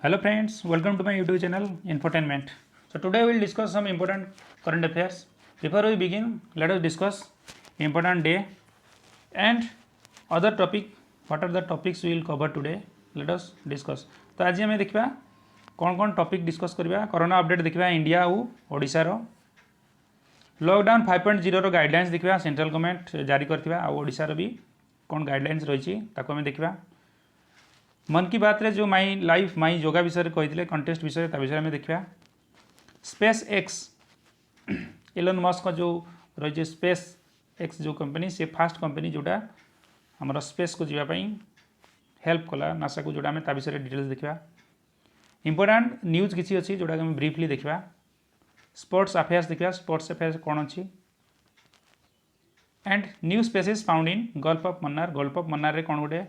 Hello friends, welcome to my YouTube channel Infotainment. So today we will discuss some important current affairs. Before we begin, let us discuss important day and other topic. What are the topics we will cover today? Let us discuss. तो आज आम देखा कौन कौन topic discuss करवा corona update देखा India और ओडिशा रो lockdown 5.0 guidelines देखा सेंट्रल गवर्नमेंट जारी करथिबा और ओडिशा रो भी कौन गाइडलाइंस रही ताको हमें देखा मन की बात रे जो माई लाइफ माई योगा विषय कही कंटेस्ट विषय विषय में देखा स्पेस एक्स एलन मस्क जो रही स्पेस एक्स जो कंपनी से फास्ट कंपनी जोटा आमर स्पेस को जीवाई हेल्प कला नासा को जोटा आम ता विषय डिटेल्स देखा इंपोर्टाट न्यूज किसी अच्छी जोटा आम ब्रीफली देखा स्पोर्ट्स अफेयर्स देखा स्पोर्ट्स अफेयर्स कौन अच्छी and new species found in gulf of Mannar रे कौन गोटे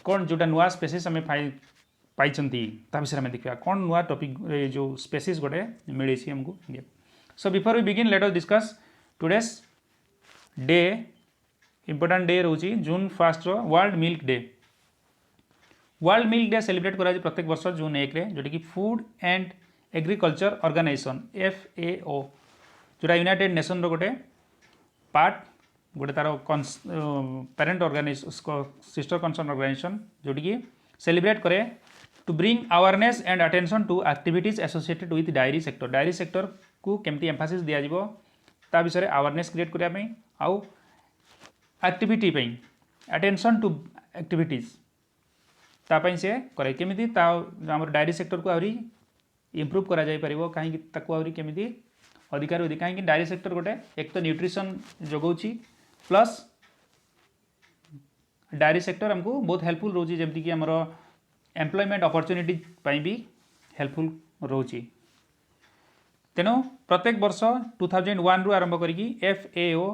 कौन जोटा नुआ स्पेसीज आम पाई विषय में देखा कौन नुआ टॉपिक जो स्पेसीज गोटे मिली आमको so before we begin let us discuss today's day important day रोची June 1 world milk day celebrate करा प्रत्येक वर्ष जून 1 जोटा कि food and agriculture organization FAO जोटा यूनाइटेड नेशन रो गोटे पार्ट गोटे तार पेरेंट सिस्टर कंसर्न ऑर्गेनाइजेशन जोटी कि सेलिब्रेट करे to bring awareness and attention to activities associated with dairy sector को केमती एम्फासिस दिया ता विषय अवेयरनेस क्रिएट करने आउ एक्टिविटी अटेंशन टू एक्टिविटीज तापाई से करे केमिति ता हमर डायरी सेक्टर को आउरी इम्प्रूव करा जाय परिबो काहे ताको आउरी केमिति अधिकार अधिक कहीं डायरी सेक्टर गोटे एक तो न्यूट्रिशन जगाऊँगी प्लस डायरी सेक्टर आमको बहुत हेल्पफुल रोची जमती कि आमर एम्प्लॉयमेंट अपॉर्चुनिटी भी हेल्पफुल रोची तेणु प्रत्येक वर्ष 2001 रु आरंभ करी FAO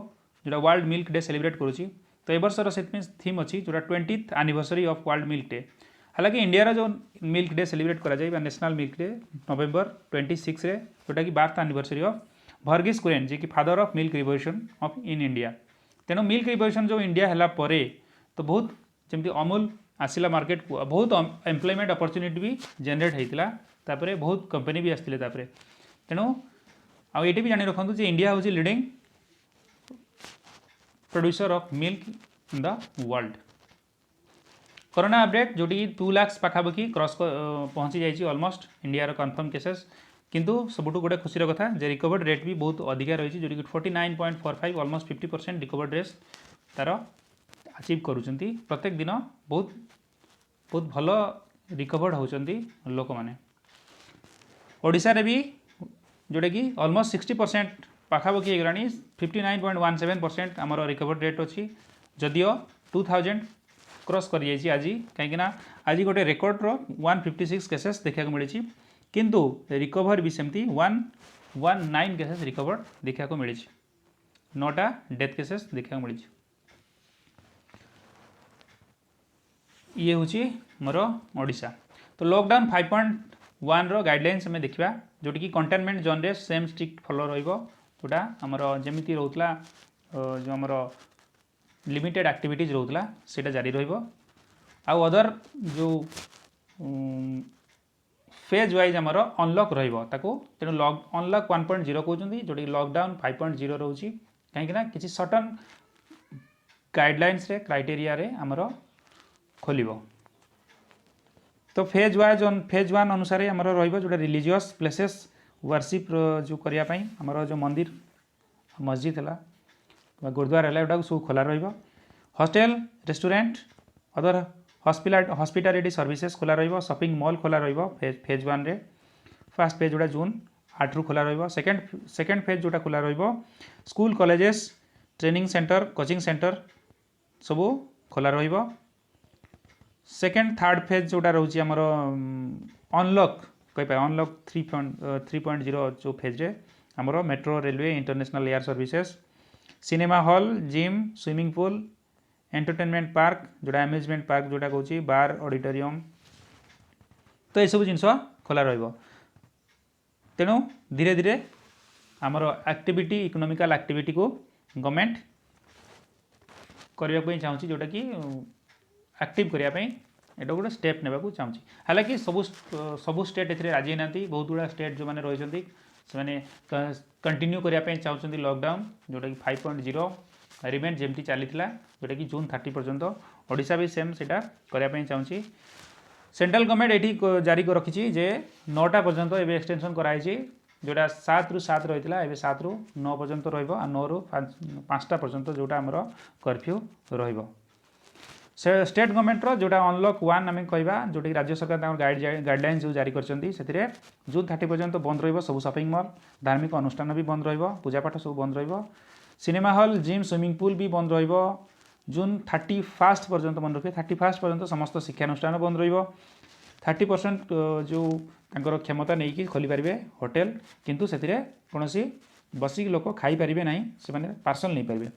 जोटा वर्ल्ड मिल्क डे सेलिब्रेट करुँची तो ए वर्षर से थीम अच्छी जोटा 20th anniversary of world milk day हालांकि इंडिया जो मिल्क डे सेलिब्रेट करा जाए नेशनल मिल्क डे नवेम्बर 26 रे जोटा कि 12th anniversary of Verghese Kurien ji की father of milk revolution of in India तेणु मिल्क रिवोल्यूशन जो इंडिया है परे तो बहुत जमी अमूल आसला मार्केट को बहुत एम्प्लॉयमेंट अपॉर्चुनिटी भी जनरेट होता तापरे बहुत कंपनी भी आसते तेणु आईटी भी जानी रखु इंडिया हूँ leading producer of milk in the world corona update जोटी 2 लाख पाखापाखि क्रॉस पहुँची जाइए ऑलमोस्ट इंडिया कन्फर्म केसेस किंतु सबुठ गोटे खुशी कथा जे रिकवर्ड रेट भी बहुत अधिका रही है जोटी 49.45 ऑलमोस्ट 50% रिकवर्ड रेट तार अचीव करुँच प्रत्येक दिन बहुत बहुत भल रिकवर्ड होती लोक मैंने ओडिशा रे भी जोटा कि ऑलमोस्ट 60% पाखापाखि होगा 59.17% आमर रिकवर्ड रेट अच्छी जदिओ 2000 क्रॉस कर आज कहीं आज गोटे रेकर्ड रो 156 केसेस देखा मिली किंतु रिकवर भी सेमती 119 केसेस रिकवर्ड देखा मिली 9टा डेथ केसेस देखा मिली ये हूँ मोर ओडिशा तो लॉकडाउन 5.1 रो गाइडलाइंस में देखा जोटी कि कंटेनमेंट जोन रे सेम स्ट्रिक्ट फॉलो रोटा आमर जमी रोला जो आमर लिमिटेड एक्टिविटीज रोला से जारी आउ अदर जो फेज वाइज आमर अनलॉक रही तेणु अनलॉक 1.0 कहते जोटा लॉकडाउन 5.0 रोचे कहीं किसी सर्टन गाइडलाइंस रे क्राइटेरिया रे आमर खोल तो फेज 1 अनुसार आमर रोटा रिलीजियस प्लेसेस वर्शिप जो करने आमर जो मंदिर मस्जिद है गुरुद्वारा है एटा सब खोला hostel restaurant other hospitality services खोला शॉपिंग मॉल खोला फेज 1 रे फर्स्ट फेज जोटा जून 8 रु खोला सेकेंड फेज जोटा खोला school colleges training centre coaching centre सबू खोला सेकेंड थर्ड फेज जोटा रोचे आमर अनलॉक कहीपर अनलॉक 3.0 जो फेज रे आमर metro railway international air services cinema hall gym swimming pool entertainment park जोटा अम्यूजमेंट पार्क जोटा कहूँ बार ऑडिटोरियम तो ये सब जिनस खोला तेणु धीरे धीरे आमर एक्टिविटी इकोनॉमिकल एक्टिविटी को गवर्नमेंट करने चाहिए जोटा कि एक्टिव करने एटा गोटे स्टेप नेबाकू चाहूँगी। हालांकि सबू स्टेट ए राजी ना, बहुत गुड़ा स्टेट जो मैंने रही से कंटिन्यू करने चाहते लॉकडाउन जोटा कि 5.0 रिमेन जमती चली जोटा कि जून 30 पर्यंत। ओडिशा भी सेम से करने चाहूँगी। सेंट्रल गवर्नमेंट ये जारी रखी जे 9टा पर्यंत एवं एक्सटेंशन कराई जोटा 7 ରୁ 7 रही है एवं 7 ରୁ 9 पर्यंत रहा 9 ରୁ 5टा पर्यंत जोटा आमर कर्फ्यू रही। स्टेट गवर्नमेंट जोटा अनलक 1 आम कहवा जोटा कि राज्य सरकार गाइडलाइन जो जारी कर जून 30 पर्यंत बंद रही सब शॉपिंग मॉल धार्मिक अनुष्ठान भी बंद रही पूजापाठ सब बंद रही cinema hall gym swimming pool भी बंद रही जून 31 पर्यंत मन रखिए 31 पर्यंत समस्त शिक्षानुष्ठान बंद रही 30% जो तांकर क्षमता नहीं कि खोली पारे होटेल किंतु से कौन बसिक लोक खाई पारे ना से पार्सल नहीं पारे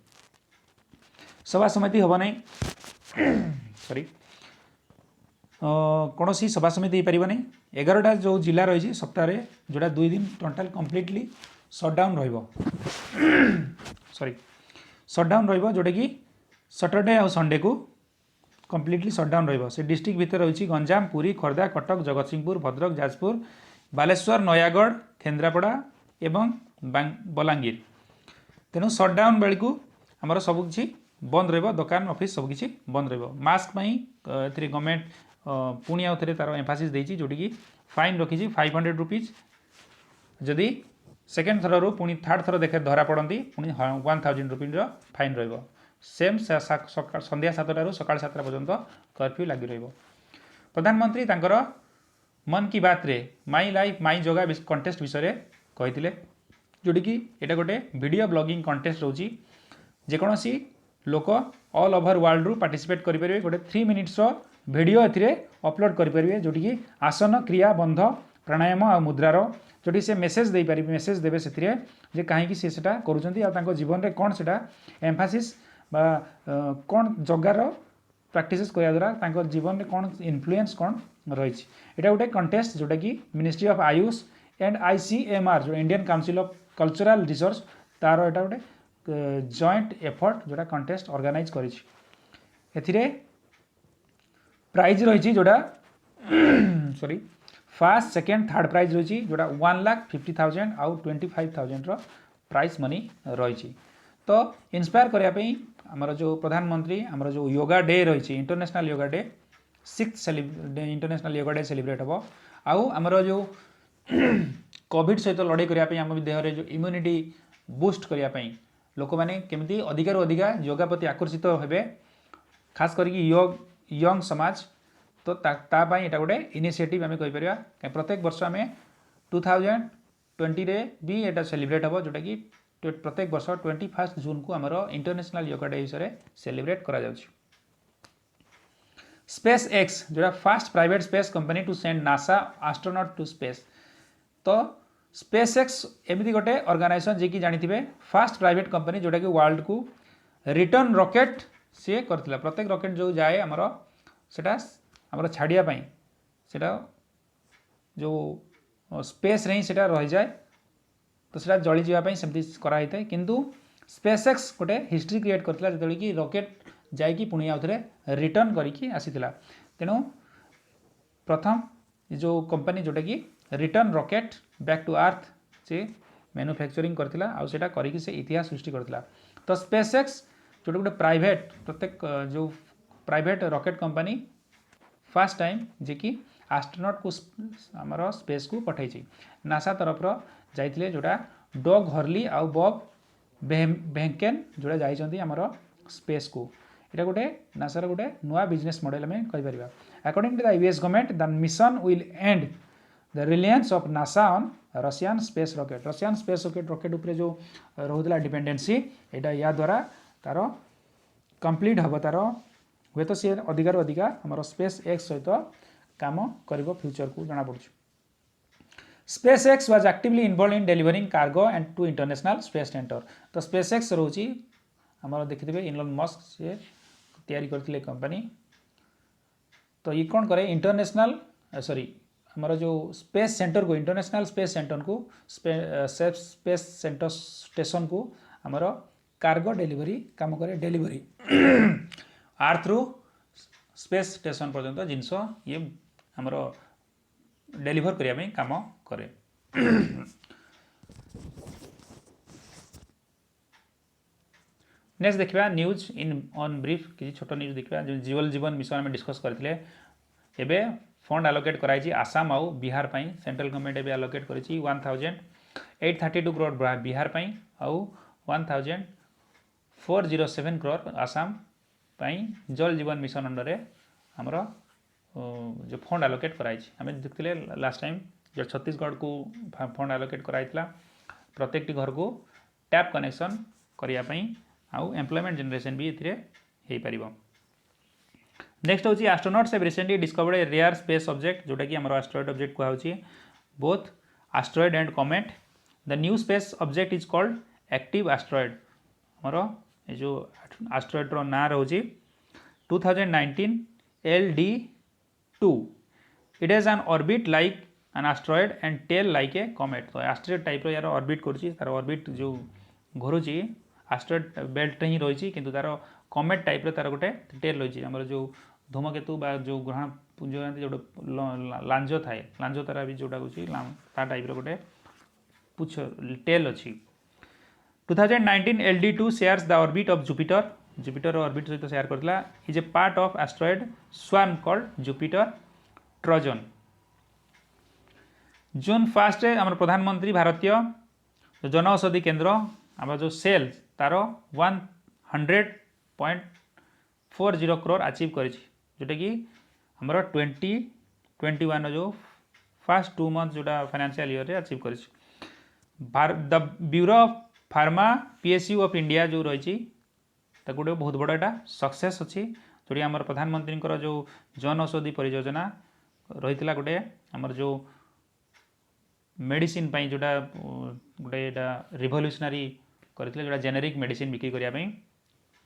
सभा समिति हम ना सॉरी कौन सभा समिति हो पार 11टा जो जिला रही सप्ताह जोटा 2 दिन total completely shutdown sorry shutdown जोटा कि सैटरडे और संडे को कम्प्लीटली सटडाउन से डिस्ट्रिक्ट भितर रही गंजाम पुरी खोर्धा कटक जगतसिंहपुर भद्रक जाजपुर बालेश्वर नयागढ़ केन्द्रापड़ा एवं बलांगीर तेणु सटडाउन बेलू आमर सबकि बंद रही दुकान ऑफिस सबकि बंद रही मास्क गवर्नमेंट पुणी आउ थे तार एम्फासिस देती जोटी कि फाइन रखी 500 रुपीज जदि सेकेंड थर पुणी थर्ड थर देखे धरा पड़ती पुणी 1000 रुपीज फाइन रही सेम संध्या 7टारू सका 7टा पर्यंत कर्फ्यू लगी रही। प्रधानमंत्री तांकर मन की बात रे माई लाइफ माई जगह कंटेस्ट विषय कहते जोटी कि एटा गोटे वीडियो ब्लॉगिंग कंटेस्ट रोची जेकोसी लोक ऑल ओवर वर्ल्ड रू पार्टिसिपेट करेंगे गोटे 3 मिनिट्स वीडियो ए अपलोड करेंगे जोटी कि आसन क्रिया बंध प्राणायाम और मुद्रार जोटी से मेसेज दे पारे मेसेज देवे से कहीं सी कर जीवन में कौन से एम्फासिस कौन जगार प्रैक्टिस करने द्वारा जीवन में कौन इन्फ्लुएंस कौन रही है गोटे कंटेस्ट जोटा कि ministry of AYUSH and ICMR जो Indian council of cultural research तार एटा गोटे जॉइंट एफर्ट जोटा कंटेस्ट ऑर्गेनाइज करी प्राइज रही जोटा sorry first second third prize रही जोटा 1,50,000 आउ 25,000 प्राइज मनी रही। तो इंस्पायर करने आमर जो प्रधानमंत्री आमर जो योगा डे रही international yoga day 6th international yoga day celebrate हम आउ आमर जो कोविड सहित लड़ाई करने आम देहरे जो इम्यूनिटी बूस्ट करने लोक मैंने केमती अधिकार अधिका योगा प्रति आकर्षित हेबे खास करके यंग समाज तो तापाई एटा गोटे इनिशिएटिव आम कहीपर प्रत्येक वर्ष आम 2020 रे भी एटा सेलिब्रेट हम जोटा कि प्रत्येक वर्ष 21 जून को आमर इंटरनेशनल योगा डे विषय सेलिब्रेट करा जाउछि। स्पेस एक्स जोटा first private space company to send NASA astronaut to space तो स्पेस एक्स एमती गोटे ऑर्गेनाइजेशन जी की जानी फास्ट प्राइवेट कंपनी जोटा कि वर्ल्ड को रिटर्न रॉकेट सी करथिला प्रत्येक रॉकेट जो जाए आमर सेटा आमर छाड़ियापाई सेटा जो स्पेस रे ही सेटा रही जाए तो सेटा जली जावाई सेमती कराई था किंतु स्पेस एक्स गोटे हिस्ट्री क्रिएट करथिला जेतबेले कि रॉकेट जाइकी पुणी आउ थे रिटर्न करिकी आसीथिला तेणु प्रथम जो कंपनी जोटा कि return rocket back to earth से मैन्युफैक्चरिंग करथिला आउ सेटा करिकी से इतिहास सृष्टि करथिला। तो स्पेस एक्स जोटा गोटे प्राइवेट प्रत्येक जो private rocket company first time जे कि एस्ट्रोनॉट को आमर स्पेस को पठाई नासा तरफ जाइए जोटा डग हर्ली आउ बब बेंकेन जोटा जाइए आमर स्पेस को यहाँ गोटे नासार गोटे नुआ बिजनेस मॉडल में कहीपर। According to the US government the mission will end the reliance of NASA on Russian space rocket उपरे जो रोला डिपेंडेंसी यहाँ या द्वारा तार कंप्लीट हम तार हे तो सी अधिकार अधिका आम स्पेस एक्स सहित काम कर फ्यूचर को जना पड़ू। SpaceX was actively involved in delivering cargo and to international space center. तो स्पेस एक्स रोची आमर देखिए इलोन मस्क से तैयारी करते कंपनी तो ये कौन करे इंटरनेशनल सॉरी आमर जो स्पेस सेंटर को इंटरनेशनल स्पेस सेंटर को स्पेस सेंटर स्टेशन को आमर कार्गो डेलीवरी काम करे डेलीवरी आर्थ रु स्पेस स्टेशन पर्यंत जिनस ये आमर डेलीवर करने काम करे। नेक्स्ट देखा न्यूज इन ऑन ब्रीफ किसी छोट न्यूज देखा जो जल जीवन मिशन आम डिस्कस करते एवं फंड आलोकेट कराई आसाम आउ बिहार पाई सेंट्रल गवर्नमेंट एवं आलोकेट कर 1832 करोड़ बिहार पाई आउ 1407 करोड़ आसाम पाई जल जीवन मिशन अंडर आमर जो फंड आलोकेट कराई आम देखते लास्ट टाइम जो छत्तीसगढ़ को फंड आलोकेट कराई प्रत्येक घर को टैप कनेक्शन करने आउ एम्प्लॉयमेंट जनरेशन भी ये पार। नेक्स्ट हूँ astronauts have recently discovered a rare space object जोटा कि आमर एस्ट्रॉयड ऑब्जेक्ट कहूँ both asteroid and comet. The new space object is called active asteroid. आमर ये जो एस्ट्रॉयड ना रोचे 2019 LD2। It has an orbit like an asteroid and tail like a comet. तो एस्ट्रॉयड टाइप यार ऑर्बिट कर orbit जो घुरुची एस्ट्रॉयड बेल्ट ही रही किंतु तार कॉमेट टाइप तार गोटे टेल रही आमर जो धूमकेतु बा जो ग्रहण पुंज जो लांज थाए लांज तारा भी जोटा ता टाइप गोटे पुछ टेल अच्छी। 2019 LD2 shares the orbit of Jupiter. Jupiter orbit सहित शेयर करता is a part of asteroid swarm called Jupiter Trojan. June 1 आम प्रधानमंत्री भारतीय जन औषधि केन्द्र आम जो सेल तार 100.40 करोड़ अचीव कर जोटा कि आमर 2021 जो फर्स्ट 2 मंथ जोटा फाइनेंशियल ईयर रे अचीव कर। The bureau of pharma PSU of India जो रही गोटे बहुत बड़ा एटा सक्सेस अच्छी जोटी आमर प्रधानमंत्री जो जन औषधि परियोजना रही गोटे आमर जो मेडिसिन जोटा गोटे रिवोल्यूशनरी करते जोटा जेनेरिक मेडिसिन बिक्री करने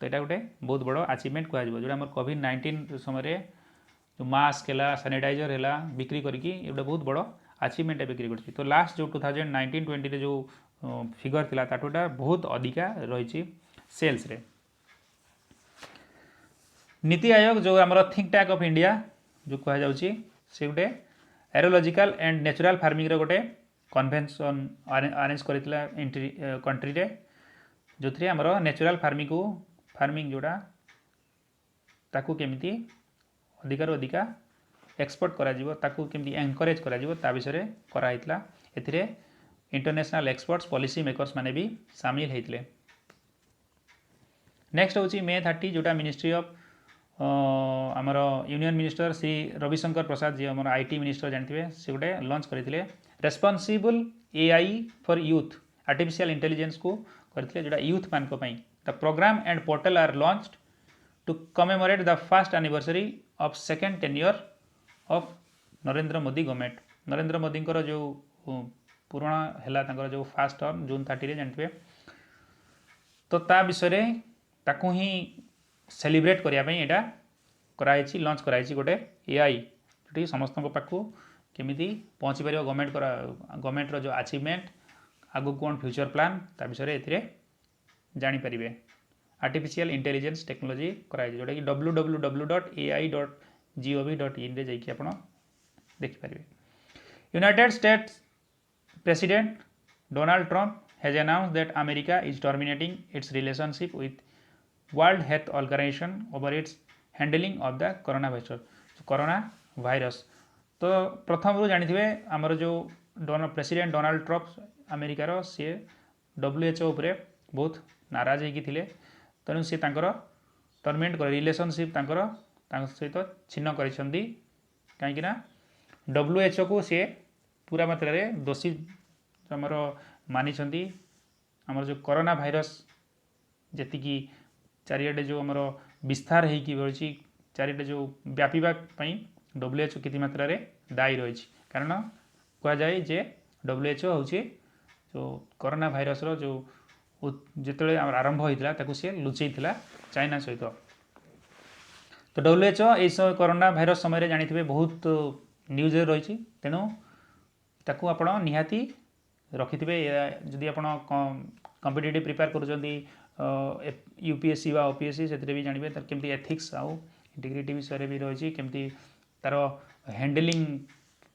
तो यहाँ गोटे बहुत बड़ अचीवमेंट कह जो आम कोविड-19 समय जो मास्क है सैनिटाइजर है बिक्री करके गोटे बहुत बड़ अचीवमेंट बिक्री कर। तो लास्ट जो 2019-20 जो फिगर थिला ताटोटा बहुत अधिका रही सेल्स रे। नीति आयोग जो आमर थिंक टैंक ऑफ इंडिया जो कह से गोटे एरोलॉजिकल एंड नेचुरल फार्मिंग गोटे कन्वेंशन अरेंज करथिला कंट्री रे जो थी आमर नेचुरल फार्मिंग जोड़ा ताकू केमिति अधिकार अधिका एक्सपोर्ट करा ताकू केमिति एनकरेज करा ता विषय कराइतला। एथिरे इंटरनेशनल एक्सपर्ट्स पॉलिसी मेकर्स माने भी शामिल होते। नेक्स्ट हूँ May 30 जोटा मिनिस्ट्री ऑफ आमर यूनियन मिनिस्टर श्री रविशंकर प्रसाद जी आम IT मिनिस्टर जानते से गोटे लॉन्च करते responsible AI for youth artificial intelligence को करते जोटा यूथ मान the programme and portal are launched to commemorate the first anniversary of second tenure of Narendra Modi government. Narendra Modi जो पुराना है जो फास्ट टर्म जून 30 जानते तो ता विषय ताकू ही सेलिब्रेट करने यहाँ कराई लॉन्च कराई गोटे AI जोटी समस्त पाखु केमिति पहुँची पार गवर्नमेंट जो अचीवमेंट आगु कौन फ्यूचर प्लान ता विषय ए जानीपर आर्टिफिशियल इंटेलिजेंस टेक्नोलॉजी कराई जोटा कि www.ai.gov.in रे जाइए आप देखिपारे। United States president Donald Trump has announced that America is terminating its relationship with world health organization over its handling of the corona virus. तो प्रथम रू जानी आमर जो प्रेसिडेंट डोनाल्ड ट्रंप अमेरिकार सी WHO उपरे बहुत नाराज होते तेणु सी टर्मिनेट कर रिलेशनशिप सहित छिन्न कर कहीं WHO को सी पूरा मात्रा रे दोषी आमर मानी आमर जो कोरोना वायरस जी चारिटे जो आमर विस्तार होती चारिटे जो व्यापीवा WHO किति मात्रा रे दायी रही कारण कह जाए जे WHO हूँ जो कोरोना वायरस जो जिते आरंभ होता सी लुचई चाइना सहित। तो WHO ये कोरोना वायरस समय जानी बहुत न्यूज रही तेणु ताकू आपण निहाती रखिथे जदि आप कॉम्पिटिटिव प्रिपेयर कर UPSC व OPSC से भी जानवे केमती एथिक्स आउ इंटीग्रिटी विषय भी रही केमती तार हैंडलिंग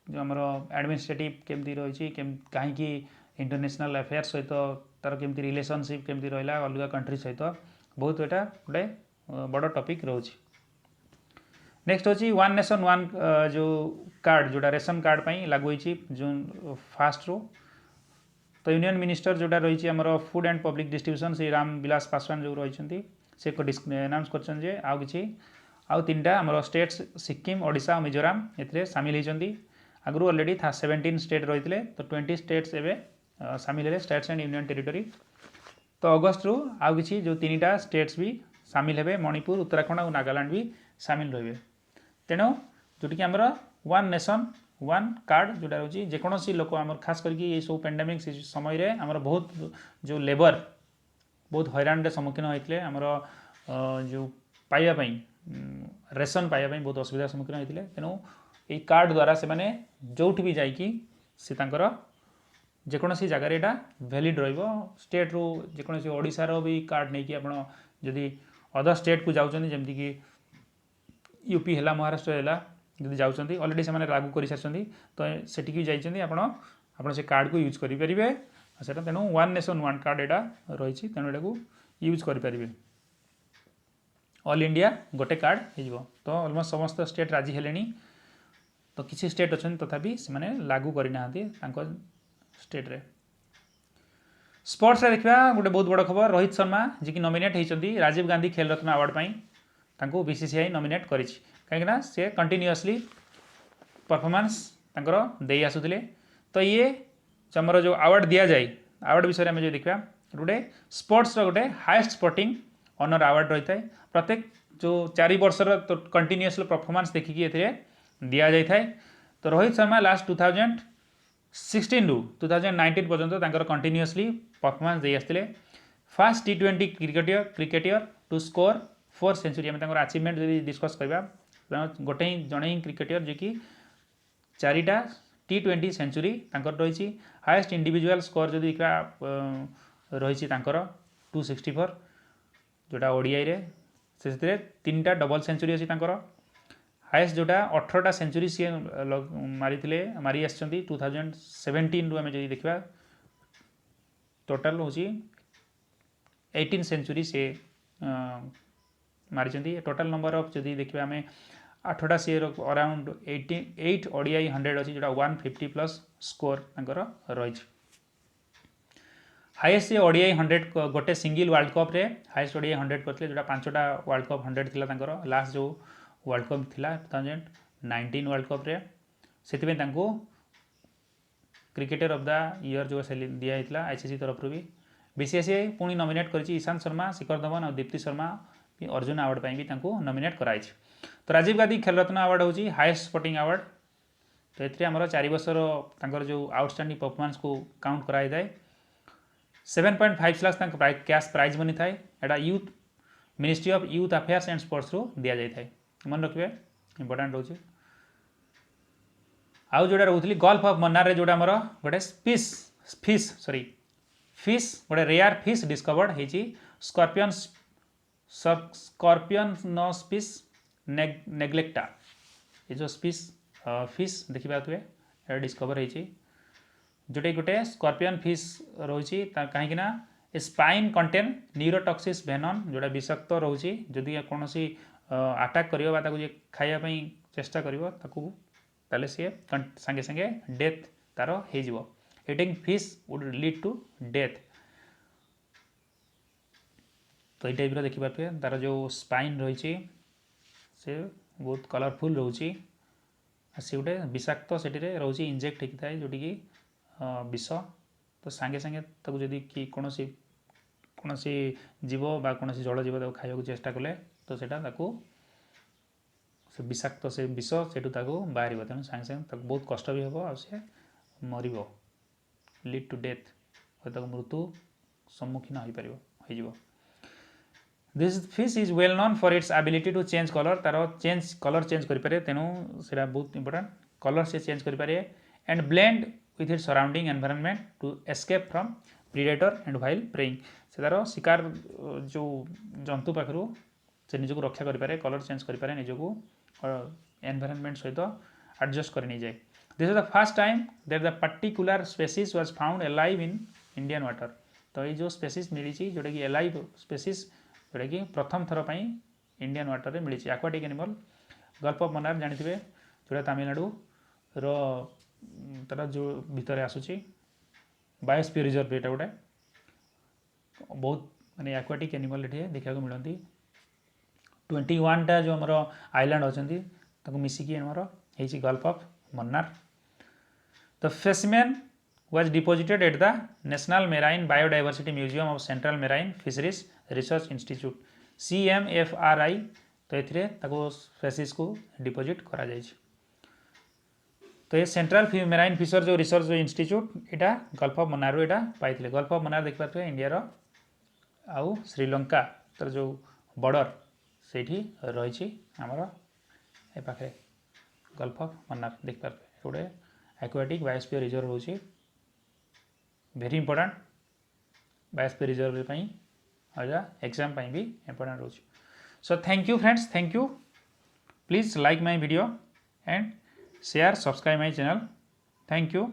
जो आमर एडमिनिस्ट्रेटिव केमती रही कहीं इंटरनेशनल अफेयर्स सहित तार केमती रिलेशनशिप केमती रहा अलग कंट्री सहित बहुत यहाँ गोटे बड़ टॉपिक रोचे। नेक्स्ट होची वन नेशन वन जो कार्ड जोटा रेशन कार्ड पर लागू होती जून 1 रू। तो यूनियन मिनिस्टर जोटा रही आमर food and public distribution Shri Ram Vilas Paswan जो रही से अनाउंस कर आउ कि आउ 3टा आमर स्टेट्स सिक्किम ओडिशा और मिजोराम ए सामिल होती। आगु ऑलरेडी 17 स्टेट रही थे तो 20 स्टेट्स एवं सामिल है स्टेट्स एंड यूनियन टेरिटरी। तो अगस्त रू आउ कि जो 3टा स्टेट्स भी सामिल है मणिपुर उत्तराखंड और नागालैंड भी सामिल रहे। तेणु जोटि आमर वन नेशन वन कार्ड जोटा रोचे जेकोसी लोक आम खास करके ये सब पेंडेमिक समय आमर बहुत जो लेबर बहुत हैरान सम्मुखीन होते आमर जो पाइबापी रेशन पाइबापी बहुत असुविधा सम्मुखीन होते। तेणु ये कार्ड द्वारा से माने जोठी भी जाइकी से तांकर जेकोसी जगार यहाँ वैलिड स्टेट रू जेकोसी ओडिशार भी कार्ड नहीं कि आपड़ जदि अदर स्टेट को जाऊँच जमीक यूपी है महाराष्ट्र है जब जाऊँच अलरेडी से लागू कर सारी तो सेठी जाइए आप से कार्ड को यूज करेंगे से तेणु वन नेशन वन कार्ड यहाँ रही तेणु यहाँ यूज करेंगे ऑल इंडिया गोटे कार्ड हो। तो ऑलमोस्ट समस्त स्टेट राजी है तो किसी स्टेट अच्छा तथापि से लागू करना स्टेट रे। स्पोर्ट्स देखा गोटे बहुत बड़ खबर रोहित शर्मा जी की नॉमिनेट होती राजीव गांधी खेल रत्न अवार्ड तांको बीसीसीआई नॉमिनेट करी कहीं से कंटिन्यूअसली परफॉर्मेंस दे आसुले। तो ये आमर जो अवार्ड दि जाए अवार्ड विषय में जो देखा गोटे स्पोर्ट्स गोटे हाईएस्ट स्पोर्टिंग ऑनर अवार्ड रही है प्रत्येक जो 4 वर्षर तो कंटिन्यूअसली परफॉर्मेंस देखिकी दि जाए। तो रोहित शर्मा लास्ट 2016 रू 2019 पर्यंत कंटिन्यूअसली परफॉर्मेंस दे आसते first T20 cricketer to score 4 century आम अचिवमेंट जब डिस्कस करवा गोटे ही जड़े ही क्रिकेटर जी कि 4टा T20 सेंचुरी रही हाईएस्ट इंडिविजुअल स्कोर जो देखा रही 264 जोटा ओडीआई रे से 3टा डबल सेंचुरी अच्छी हाईएस्ट जोटा 18टा सेंचुरी सी मारी आस 2017 रू आम जो देखा टोटाल हूँ 18 सेंचुरी से मारी टोटाल नंबर ऑफ जदि देखा आम 8टा सी अराउंड 8 ओडीआई 100 अच्छी जोटा 150 प्लस स्कोर रही। हाईएस्ट ये ओडीआई 100 गोटे सिंगल वर्ल्ड कप रे हाईएस्ट ओडीआई 100 करते जोटा 5टा वर्ल्ड कप 100 थिला लास्ट जो वर्ल्ड कप थिला 2019 वर्ल्ड कप रे से क्रिकेटर ऑफ द ईयर जो दिखाई आईसीसी तरफ भी बीसीसीआई पुणी नॉमिनेट कर ईशांत शर्मा शिखर धवन और दीप्ति शर्मा अर्जुन अवार्ड भी नॉमिनेट कराई। तो राजीव गांधी खेल रत्न अवार्ड हूँ हाईएस्ट स्पोर्टिंग अवार्ड। तो ये आमर 4 वर्षर जो आउटस्टैंडिंग परफॉर्मेंस को काउंट कराई जाए 7.5 लाख कैश प्राइज मनी थाए यहाँ youth ministry of youth affairs and sports रू दि जाए मन रखिए इंपोर्टेंट रोचे। आउ जोड़ा रोली गल्फ ऑफ मन्नार जोड़ा आमर गोटे फिश गोटे रेयर फिश डिस्कवर्ड होती स्कॉर्पियन स्पीस नेग्लेक्टा ये जो स्पीस फिश देखी पाए डिस्कवर होती जोटे गोटे स्कॉर्पियन फिश रही कहीं स्पाइन कंटेन न्यूरोटॉक्सिस वेनम जोड़ा विषाक्त रोचे जदि कौन अटैक कर खायापी चेष्टा कर सी सांगे सांगे डेथ तार हो eating fish would lead to death. तो ये टाइप देखिपारे तार जो स्पाइन रही से बहुत कलरफुल रोचे सी गोटे विषाक्त से रोचे इंजेक्ट होता है जोटि विष तो सांगे सांगे तक जदि कि कौन जीव बा कौन जल जीव खाया चेष्टा कले तो से विषाक्त से विष से बाहर तेणु सांगे सांगे बहुत कष्ट भी हम आ मर लीड टू डेथ मृत्यु सम्मुखीन हो पार। This fish is well known for its ability to change colour तार कलर चेंज करें तेणु से बहुत इंपोर्टेंट कलर से चेंज करें and blend with its surrounding environment to escape from predator and while preying से तार शिकार जो जंतु पाखु से निजक रक्षा करें कलर चेंज करें निजक एनवायरनमेंट सहित एडजस्ट कर नहीं जाए this is the first time that the particular species was found alive in Indian water तो ये जो स्पेसीज मिली जोटा कि अलाइव स्पेसीज जोटा कि प्रथम थर पर इंडियन वाटर में मिली aquatic animal gulf of Mannar जानते जोटा तमिलनाडु तार जो भितर आसूची बायोस्फीयर रिजर्व यहाँ गोटे बहुत माने एक्वाटिक एनिमल ये देखा मिलती 21टा जो आमर आइलैंड अच्छा मिसिकी आमर हो gulf of Mannar the specimen was deposited at the National Marine Biodiversity Museum of Central Marine Fisheries Research Institute CMFRI तो ये स्पेसीज को डिपोजिट करा जाए तो ये सेंट्रल मेराइन फिशर जो रिसर्च जो इंस्टीट्यूट यहाँ गल्फ ऑफ मन्नार यहाँ पाई गल्फ ऑफ मन्नार देख पारे इंडिया आउ श्रीलंका तर जो बॉर्डर से रही आमर ए पाखे गल्फ ऑफ मन्नार देख पारे गोटे एक्वाटिक बायोस्फीयर रिजर्व हो very important biosphere reserve exam भी इंपोर्टेंट रोच so thank you friends thank you please like my video and share subscribe my channel thank you.